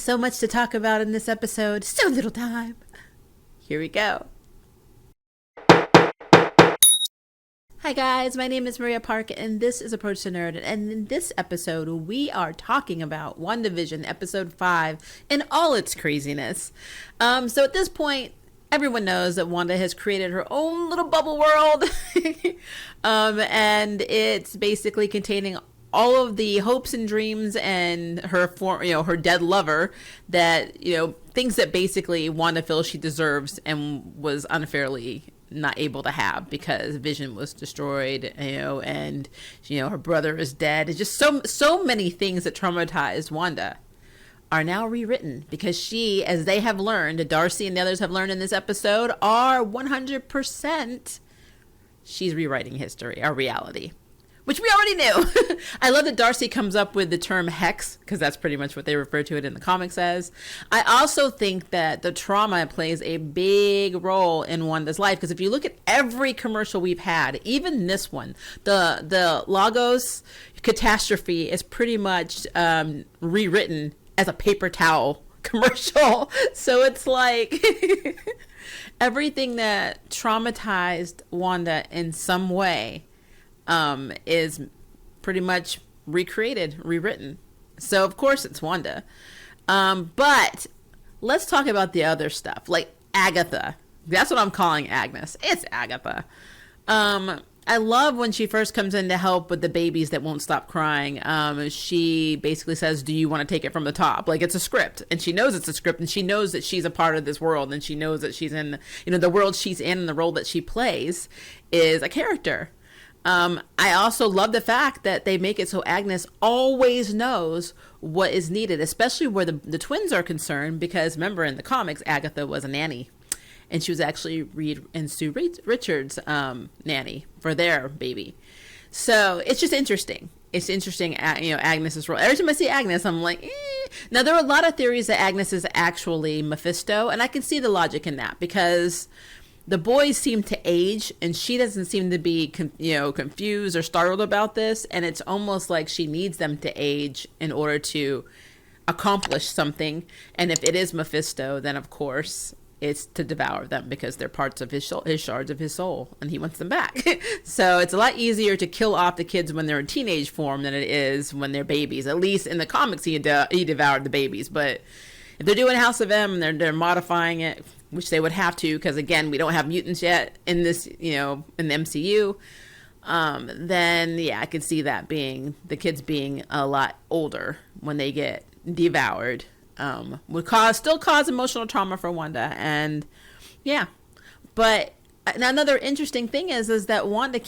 So much to talk about in this episode, so little time. Here we go. Hi guys, my name is Maria Park and this is Approach to Nerd, and in this episode we are talking about WandaVision episode 5 and all its craziness. So at this point, everyone knows that Wanda has created her own little bubble world and it's basically containing all of the hopes and dreams and her her dead lover, that things that basically Wanda feels she deserves and was unfairly not able to have because Vision was destroyed, and her brother is dead. It's just so many things that traumatized Wanda are now rewritten because she, as they have learned, Darcy and the others have learned in this episode, are 100% she's rewriting history, our reality, which we already knew. I love that Darcy comes up with the term hex because that's pretty much what they refer to it in the comics as. I also think that the trauma plays a big role in Wanda's life because if you look at every commercial we've had, even this one, the Lagos catastrophe is pretty much rewritten as a paper towel commercial. So it's like everything that traumatized Wanda in some way is pretty much recreated, rewritten. So of course it's Wanda. But let's talk about the other stuff, like Agatha. That's what I'm calling Agnes. It's Agatha. I love when she first comes in to help with the babies that won't stop crying. She basically says, do you want to take it from the top? Like, it's a script, and she knows it's a script, and she knows that she's a part of this world, and she knows that she's in, the world she's in, and the role that she plays is a character. I also love the fact that they make it so Agnes always knows what is needed, especially where the twins are concerned, because remember in the comics, Agatha was a nanny, and she was actually Reed and Sue Richards' nanny for their baby. So it's just interesting. It's interesting, Agnes's role. Every time I see Agnes, I'm like, eh. Now, there are a lot of theories that Agnes is actually Mephisto, and I can see the logic in that because the boys seem to age and she doesn't seem to be confused or startled about this, and it's almost like she needs them to age in order to accomplish something. And if it is Mephisto, then of course it's to devour them because they're parts of his shards of his soul and he wants them back. So it's a lot easier to kill off the kids when they're in teenage form than it is when they're babies. At least in the comics he devoured the babies, but if they're doing House of M and they're modifying it, which they would have to, because again, we don't have mutants yet in this, in the MCU, then yeah, I could see that being, the kids being a lot older when they get devoured, would still cause emotional trauma for Wanda. And yeah, but another interesting thing is that Wanda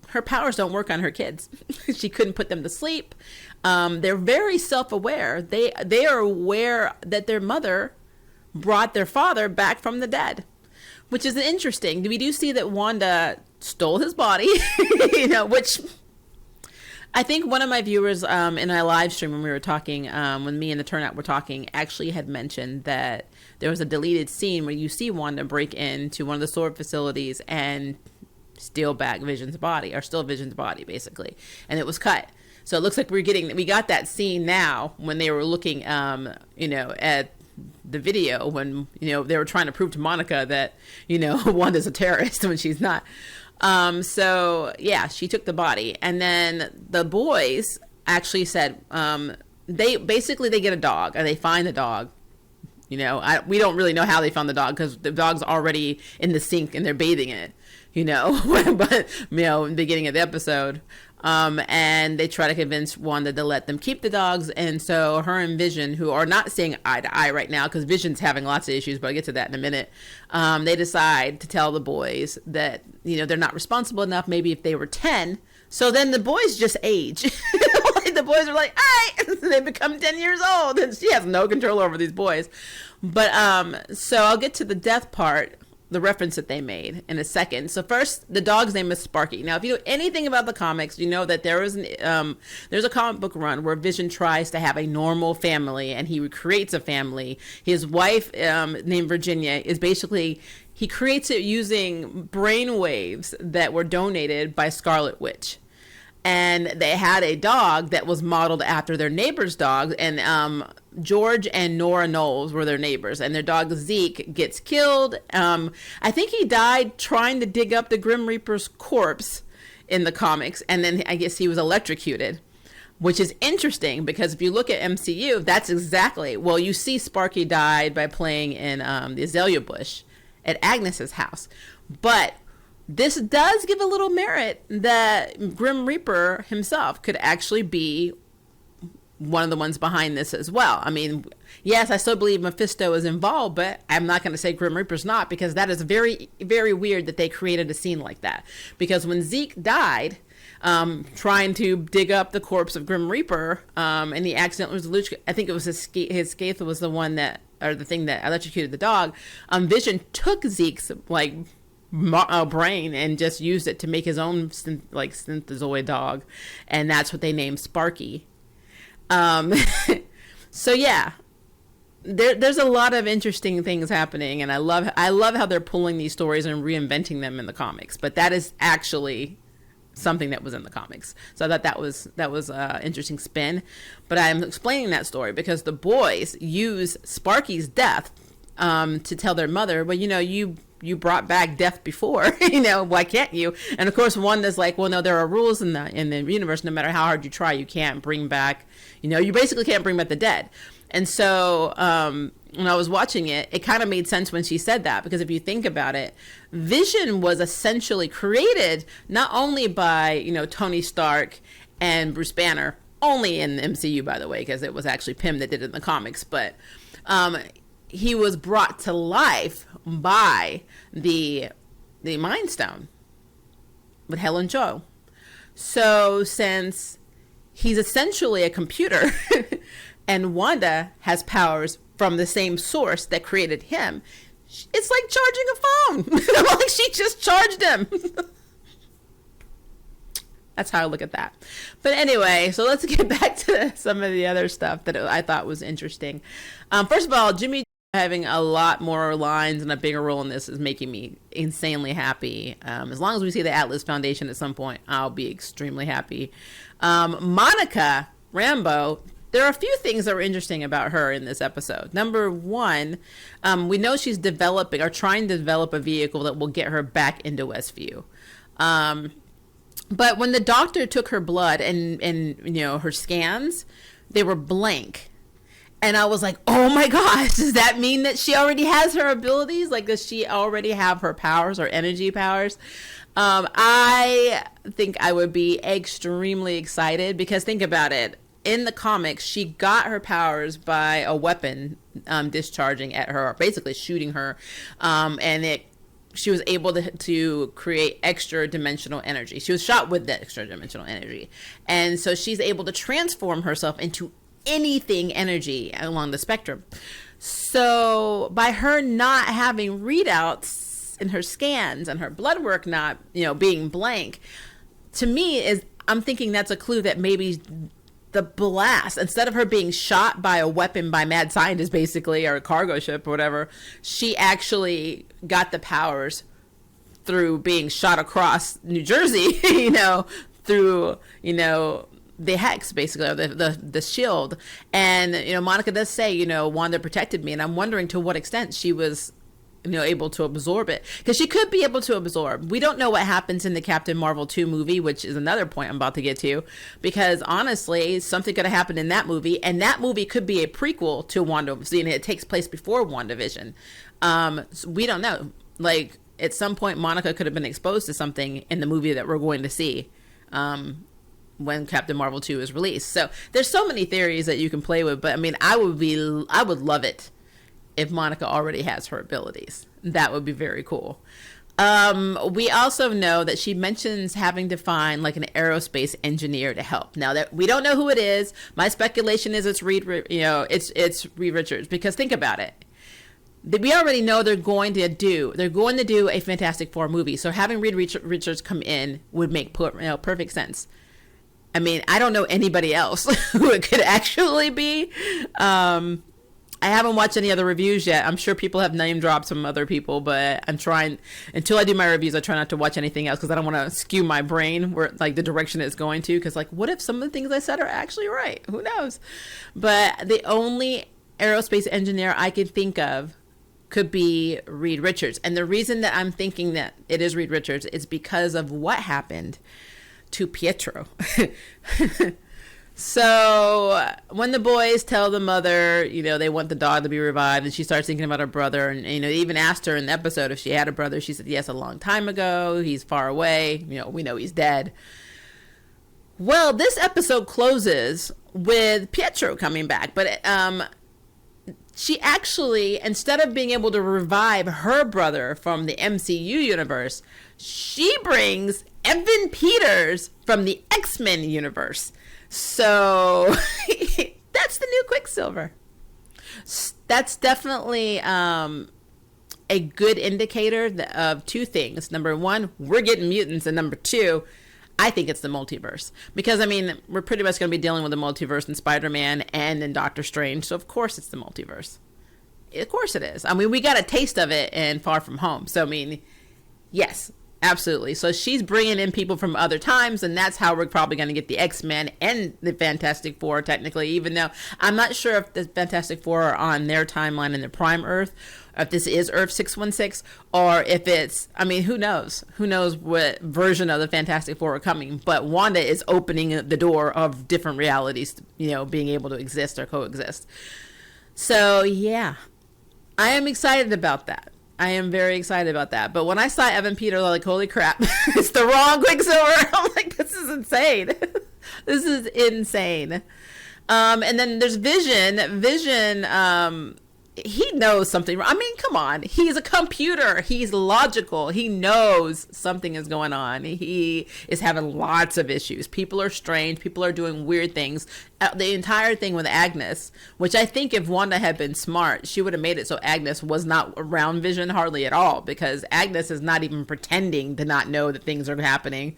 her powers don't work on her kids. She couldn't put them to sleep. They're very self-aware. They are aware that their mother brought their father back from the dead, which is interesting. We do see that Wanda stole his body, which I think one of my viewers in our live stream when we were talking, when me and the turnout were talking, actually had mentioned that there was a deleted scene where you see Wanda break into one of the sword facilities and steal back Vision's body, or steal Vision's body basically, and it was cut. So it looks like we got that scene now when they were looking at the video when they were trying to prove to Monica that Wanda's a terrorist when she's not. So yeah, she took the body, and then the boys actually said they get a dog, and they find the dog. We don't really know how they found the dog because the dog's already in the sink and they're bathing it. But in the beginning of the episode. And they try to convince Wanda to let them keep the dogs. And so her and Vision, who are not seeing eye to eye right now because Vision's having lots of issues, but I'll get to that in a minute. They decide to tell the boys that, they're not responsible enough. Maybe if they were 10. So then the boys just age. The boys are like, all right, they become 10 years old and she has no control over these boys. But, so I'll get to the death part, the reference that they made in a second. So first, the dog's name is Sparky. Now, if you know anything about the comics, you know that there's a comic book run where Vision tries to have a normal family and he creates a family. His wife, named Virginia, is basically, he creates it using brain waves that were donated by Scarlet Witch. And they had a dog that was modeled after their neighbor's dog. And George and Nora Knowles were their neighbors, and their dog Zeke gets killed. I think he died trying to dig up the Grim Reaper's corpse in the comics, and then I guess he was electrocuted, which is interesting because if you look at MCU, that's exactly, well, you see Sparky died by playing in the Azalea Bush at Agnes's house, but this does give a little merit that Grim Reaper himself could actually be one of the ones behind this as well. I mean, yes, I still believe Mephisto is involved, but I'm not going to say Grim Reaper's not, because that is very, very weird that they created a scene like that. Because when Zeke died, trying to dig up the corpse of Grim Reaper, and he accidentally was, I think it was his scathe was the one that, or the thing that electrocuted the dog. Vision took Zeke's brain and just used it to make his own synthezoid dog, and that's what they named Sparky. So yeah, there's a lot of interesting things happening, and I love how they're pulling these stories and reinventing them in the comics. But that is actually something that was in the comics, so that was an interesting spin. But I'm explaining that story because the boys use Sparky's death to tell their mother, well, you brought back death before, why can't you? And of course, Wanda's like, well, no, there are rules in the universe. No matter how hard you try, you can't bring back, you basically can't bring back the dead. And so when I was watching it, it kind of made sense when she said that, because if you think about it, Vision was essentially created not only by, Tony Stark and Bruce Banner, only in the MCU, by the way, because it was actually Pym that did it in the comics, but he was brought to life by the Mind Stone with Helen Cho. So since he's essentially a computer and Wanda has powers from the same source that created him, it's like charging a phone. Like she just charged him. That's how I look at that. But anyway, so let's get back to some of the other stuff that I thought was interesting. First of all, Jimmy having a lot more lines and a bigger role in this is making me insanely happy. As long as we see the Atlas Foundation at some point, I'll be extremely happy. Monica Rambeau, there are a few things that were interesting about her in this episode. Number one, we know she's developing or trying to develop a vehicle that will get her back into Westview. But when the doctor took her blood and her scans, they were blank. And I was like, oh my gosh, does that mean that she already has her abilities? Like, does she already have her powers or energy powers? I think I would be extremely excited because think about it. In the comics, she got her powers by a weapon discharging at her, or basically shooting her. And she was able to create extra dimensional energy. She was shot with the extra dimensional energy. And so she's able to transform herself into anything energy along the spectrum. So by her not having readouts in her scans and her blood work not, being blank, to me I'm thinking that's a clue that maybe the blast, instead of her being shot by a weapon by mad scientist basically, or a cargo ship or whatever, she actually got the powers through being shot across New Jersey, through, the hex basically, or the shield. And Monica does say, Wanda protected me, and I'm wondering to what extent she was able to absorb it, because she could be able to absorb. We don't know what happens in the Captain Marvel 2 movie, which is another point I'm about to get to, because honestly something could have happened in that movie, and that movie could be a prequel to WandaVision. It takes place before WandaVision. So we don't know, like at some point Monica could have been exposed to something in the movie that we're going to see when Captain Marvel 2 is released. So there's so many theories that you can play with, but I mean, I would love it if Monica already has her abilities. That would be very cool. We also know that she mentions having to find like an aerospace engineer to help. Now that we don't know who it is, my speculation is it's Reed Richards, because think about it. We already know they're going to do a Fantastic Four movie. So having Reed Richards come in would make perfect sense. I mean, I don't know anybody else who it could actually be. I haven't watched any other reviews yet. I'm sure people have name dropped some other people, but I'm trying, until I do my reviews, I try not to watch anything else because I don't want to skew my brain where like the direction it's going to. Because like, what if some of the things I said are actually right? Who knows? But the only aerospace engineer I can think of could be Reed Richards. And the reason that I'm thinking that it is Reed Richards is because of what happened to Pietro. So when the boys tell the mother, you know, they want the dog to be revived, and she starts thinking about her brother, and, you know, they even asked her in the episode if she had a brother. She said, yes, a long time ago. He's far away. You know, we know he's dead. Well, this episode closes with Pietro coming back, but she actually, instead of being able to revive her brother from the MCU universe, she brings Evan Peters from the X-Men universe. So that's the new Quicksilver. That's definitely a good indicator of two things. Number one, we're getting mutants. And number two, I think it's the multiverse. Because, I mean, we're pretty much going to be dealing with the multiverse in Spider-Man and in Doctor Strange. So, of course, it's the multiverse. Of course it is. I mean, we got a taste of it in Far From Home. So, I mean, yes. Absolutely. So she's bringing in people from other times, and that's how we're probably going to get the X-Men and the Fantastic Four, technically, even though I'm not sure if the Fantastic Four are on their timeline in the Prime Earth, if this is Earth 616, or if it's, I mean, who knows? Who knows what version of the Fantastic Four are coming? But Wanda is opening the door of different realities, you know, being able to exist or coexist. So, yeah, I am excited about that. I am very excited about that. But when I saw Evan Peters, I was like, holy crap, it's the wrong Quicksilver. I'm like, this is insane. This is insane. And then there's Vision. Vision, he knows something. I mean, come on. He's a computer. He's logical. He knows something is going on. He is having lots of issues. People are strange. People are doing weird things. The entire thing with Agnes, which I think if Wanda had been smart, she would have made it so Agnes was not around Vision hardly at all, because Agnes is not even pretending to not know that things are happening.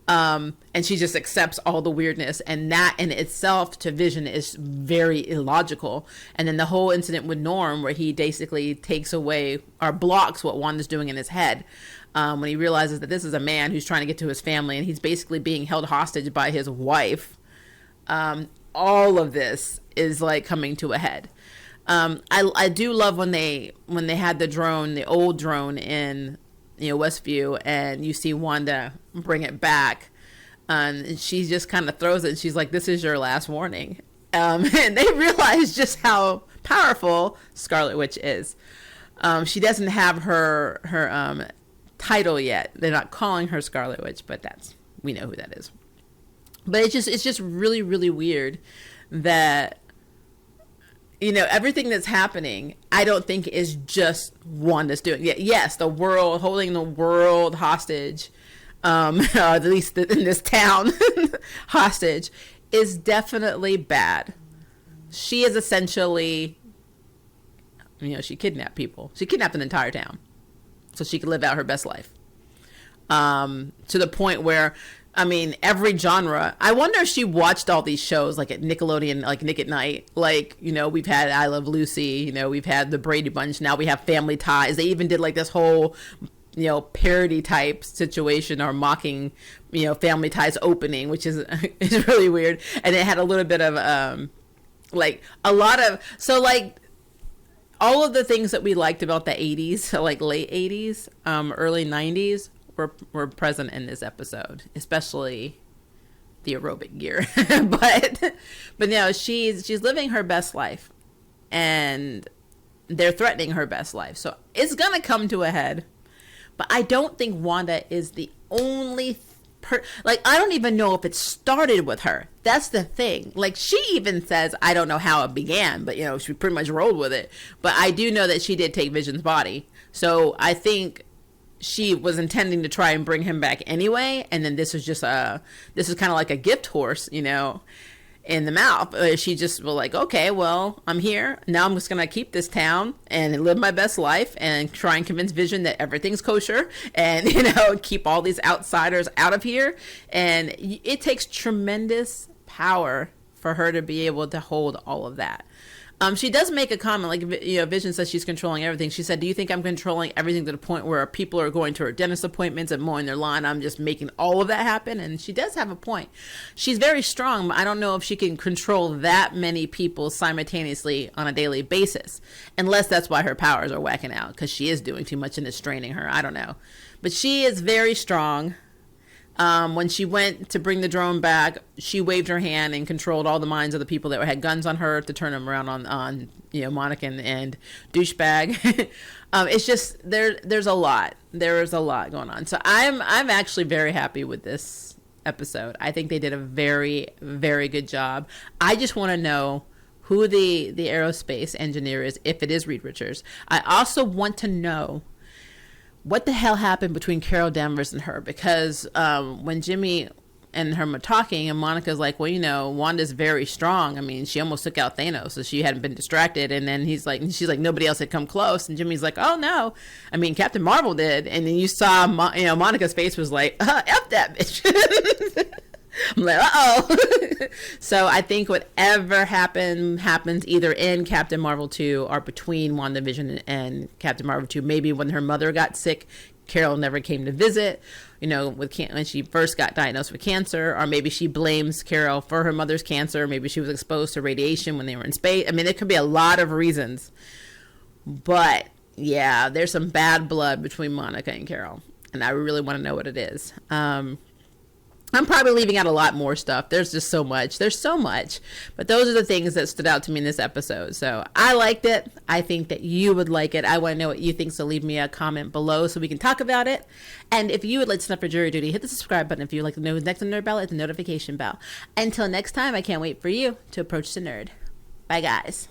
And she just accepts all the weirdness, and that in itself to Vision is very illogical. And then the whole incident with Norm, where he basically takes away or blocks what Wanda's doing in his head, when he realizes that this is a man who's trying to get to his family, and he's basically being held hostage by his wife. All of this is like coming to a head. I do love when they had the drone, the old drone in, you know, Westview, and you see Wanda bring it back, and she just kind of throws it, and she's like, this is your last warning. And they realize just how powerful Scarlet Witch is. She doesn't have her title yet. They're not calling her Scarlet Witch, but we know who that is. But it's just really, really weird that, you know, everything that's happening, I don't think is just Wanda's doing. Yes, the world, holding the world hostage, at least in this town, hostage, is definitely bad. She is essentially, you know, she kidnapped people. She kidnapped an entire town so she could live out her best life. To the point where, I mean, every genre. I wonder if she watched all these shows like at Nickelodeon, like Nick at Night. Like, you know, we've had I Love Lucy, you know, we've had the Brady Bunch. Now we have Family Ties. They even did like this whole, you know, parody type situation or mocking, you know, Family Ties opening, which is really weird. And it had a little bit of like a lot of, so like all of the things that we liked about the 80s, so like late 80s, early 90s, were present in this episode, especially the aerobic gear. but no, she's living her best life, and they're threatening her best life. So it's gonna come to a head. But I don't think Wanda is the only like, I don't even know if it started with her. That's the thing. Like, she even says, I don't know how it began, but, you know, she pretty much rolled with it. But I do know that she did take Vision's body. So I think she was intending to try and bring him back anyway. And then this is just this is kind of like a gift horse, you know, in the mouth. She just was like, okay, well, I'm here. Now I'm just going to keep this town and live my best life and try and convince Vision that everything's kosher and, you know, keep all these outsiders out of here. And it takes tremendous power for her to be able to hold all of that. She does make a comment, like, Vision says she's controlling everything. She said, "Do you think I'm controlling everything to the point where people are going to her dentist appointments and mowing their lawn? I'm just making all of that happen." And she does have a point. She's very strong, but I don't know if she can control that many people simultaneously on a daily basis, unless that's why her powers are whacking out, because she is doing too much and it's straining her. I don't know, but she is very strong. When she went to bring the drone back, she waved her hand and controlled all the minds of the people that had guns on her to turn them around on Monica and douchebag. It's just there's a lot. There is a lot going on. So I'm actually very happy with this episode. I think they did a very, very good job. I just want to know who the aerospace engineer is, if it is Reed Richards. I also want to know what the hell happened between Carol Danvers and her, because when Jimmy and her were talking, and Monica's like, well, Wanda's very strong. I mean, she almost took out Thanos, so she hadn't been distracted. And then she's like, nobody else had come close. And Jimmy's like, oh no, I mean, Captain Marvel did. And then you saw, Monica's face was like, F that bitch. I'm like, uh-oh. So I think whatever happens either in Captain Marvel 2 or between WandaVision and Captain Marvel 2. Maybe when her mother got sick, Carol never came to visit, when she first got diagnosed with cancer, or maybe she blames Carol for her mother's cancer. Maybe she was exposed to radiation when they were in space. I mean, there could be a lot of reasons. But yeah, there's some bad blood between Monica and Carol, and I really want to know what it is. I'm probably leaving out a lot more stuff. There's just so much. There's so much. But those are the things that stood out to me in this episode. So I liked it. I think that you would like it. I want to know what you think, so leave me a comment below so we can talk about it. And if you would like to sign up for jury duty, hit the subscribe button. If you would like to know who's next on Nerd Bell, hit the notification bell. Until next time, I can't wait for you to approach the nerd. Bye, guys.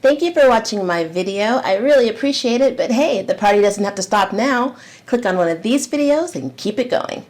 Thank you for watching my video. I really appreciate it. But hey, the party doesn't have to stop now. Click on one of these videos and keep it going.